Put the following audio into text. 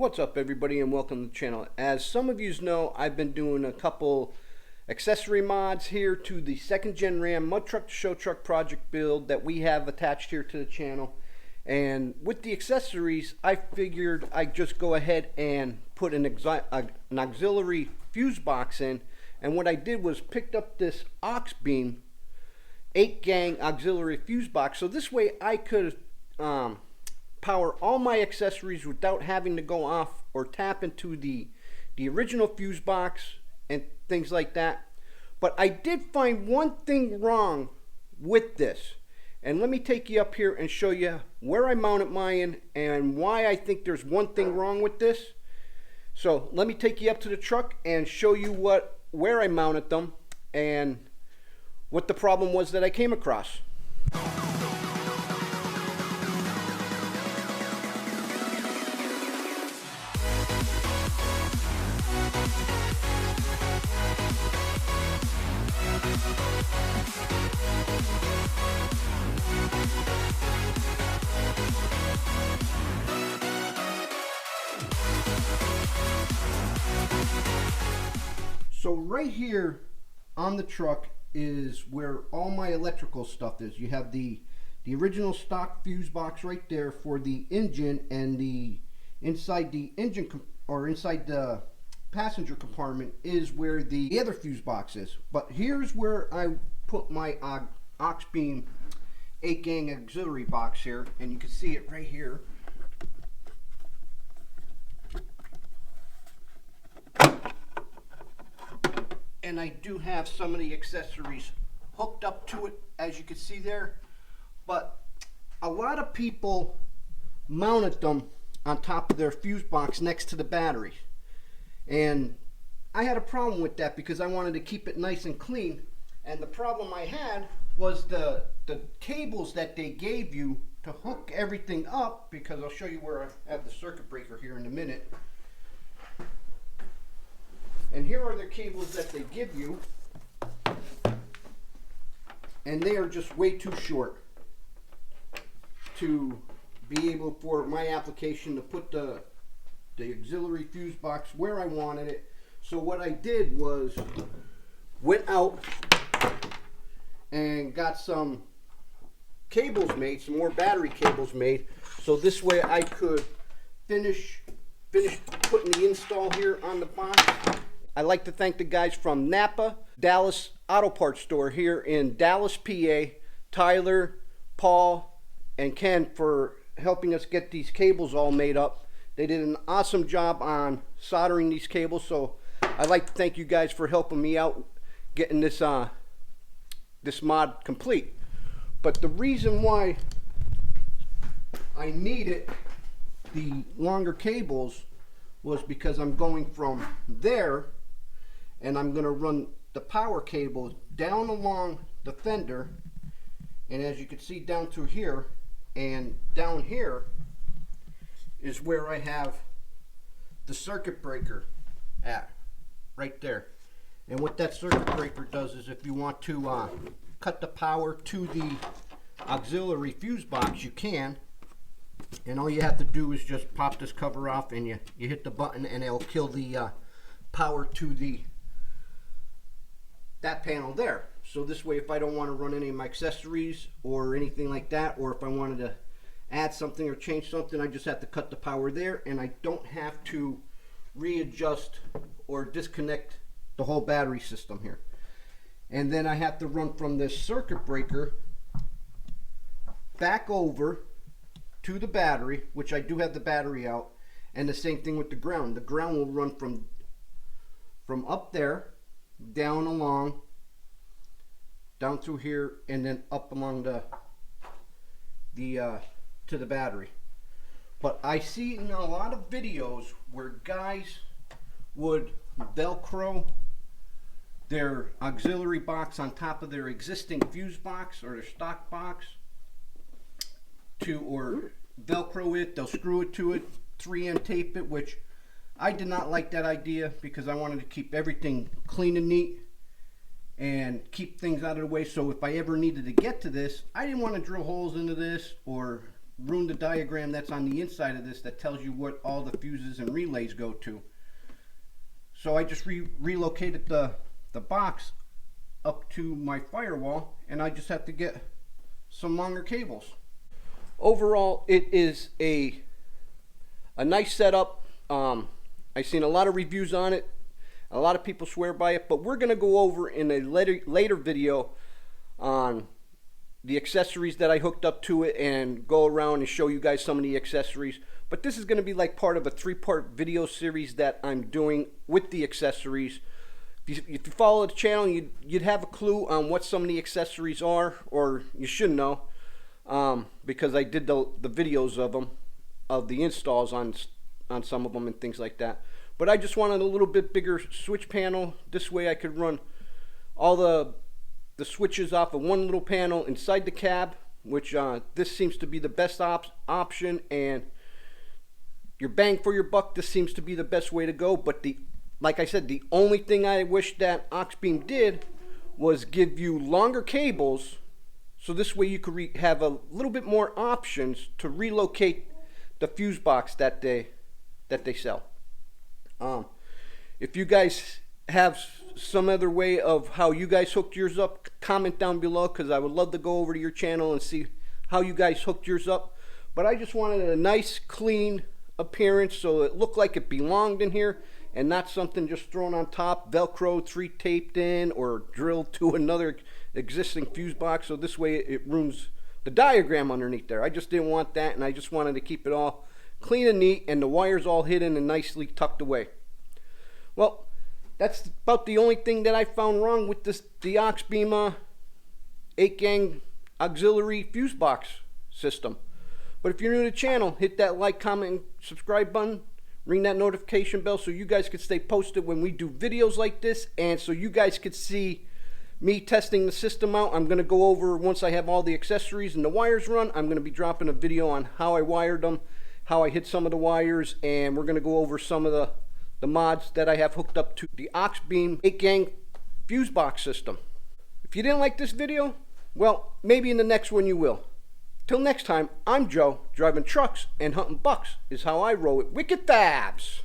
What's up, everybody, and welcome to the channel. As some of you know, I've been doing a couple accessory mods here to the 2nd Gen Ram mud truck to show truck project build that we have attached here to the channel. And with the accessories, I figured I'd just go ahead and put an auxiliary fuse box in. And what I did was picked up this Auxbeam 8-gang auxiliary fuse box, so this way I could power all my accessories without having to go off or tap into the original fuse box and things like that. But I did find one thing wrong with this, and let me take you up here and show you where I mounted mine and why I think there's one thing wrong with this. So let me take you up to the truck and show you where I mounted them and what the problem was that I came across. So right here on the truck is where all my electrical stuff is. You have the original stock fuse box right there for the engine, and inside the engine inside the passenger compartment is where the other fuse box is. But here's where I put my Auxbeam 8-gang auxiliary box here, and you can see it right here. And I do have some of the accessories hooked up to it, as you can see there. But a lot of people mounted them on top of their fuse box next to the battery. And I had a problem with that because I wanted to keep it nice and clean. And the problem I had was the cables that they gave you to hook everything up, because I'll show you where I have the circuit breaker here in a minute. And here are the cables that they give you, and they are just way too short to be able for my application to put the auxiliary fuse box where I wanted it. So what I did was went out and got some cables made, some more battery cables made, so this way I could finish putting the install here on the box. I'd like to thank the guys from NAPA, Dallas Auto Parts Store here in Dallas, PA, Tyler, Paul, and Ken for helping us get these cables all made up. They did an awesome job on soldering these cables, so I'd like to thank you guys for helping me out getting this this mod complete. But the reason why I needed the longer cables was because I'm going from there and I'm going to run the power cable down along the fender, and as you can see down through here, and down here is where I have the circuit breaker at, right there. And what that circuit breaker does is, if you want to cut the power to the auxiliary fuse box, you can. And all you have to do is just pop this cover off, and you hit the button, and it'll kill the power to that panel there. So this way, if I don't want to run any of my accessories or anything like that, or if I wanted to add something or change something, I just have to cut the power there, and I don't have to readjust or disconnect the whole battery system here. And then I have to run from this circuit breaker back over to the battery, which I do have the battery out, and the same thing with the ground. The ground will run from up there down along, down through here, and then up along to the battery. But I see in a lot of videos where guys would Velcro their auxiliary box on top of their existing fuse box or their stock box, or Velcro it, they'll screw it to it, 3M tape it, which I did not like that idea, because I wanted to keep everything clean and neat and keep things out of the way. So if I ever needed to get to this, I didn't want to drill holes into this or ruin the diagram that's on the inside of this that tells you what all the fuses and relays go to. So I just relocated the box up to my firewall, and I just have to get some longer cables. Overall, it is a nice setup. I've seen a lot of reviews on it. A lot of people swear by it, but we're going to go over in a later video on the accessories that I hooked up to it and go around and show you guys some of the accessories. But this is going to be like part of a 3-part video series that I'm doing with the accessories. If you follow the channel, you'd have a clue on what some of the accessories are, or you should know, because I did the videos of them, of the installs on some of them and things like that. But I just wanted a little bit bigger switch panel. This way I could run all the switches off of one little panel inside the cab, which this seems to be the best option, and your bang for your buck, this seems to be the best way to go. But like I said, the only thing I wish that Auxbeam did was give you longer cables, so this way you could have a little bit more options to relocate the fuse box that they sell. If you guys have some other way of how you guys hooked yours up, comment down below, because I would love to go over to your channel and see how you guys hooked yours up. But I just wanted a nice clean appearance, so it looked like it belonged in here and not something just thrown on top, velcro 3-taped in, or drilled to another existing fuse box, so this way it ruins the diagram underneath there. I just didn't want that, and I just wanted to keep it all clean and neat, and the wires all hidden and nicely tucked away. Well, that's about the only thing that I found wrong with the Auxbeam 8-gang auxiliary fuse box system. But if you're new to the channel, hit that like, comment, and subscribe button. Ring that notification bell so you guys can stay posted when we do videos like this, and so you guys could see me testing the system out. I'm going to go over, once I have all the accessories and the wires run, I'm going to be dropping a video on how I wired them, how I hit some of the wires, and we're going to go over some of the mods that I have hooked up to the Auxbeam 8-gang fuse box system. If you didn't like this video, well, maybe in the next one you will. Till next time, I'm Joe. Driving trucks and hunting bucks is how I roll it. Wicked Fabz!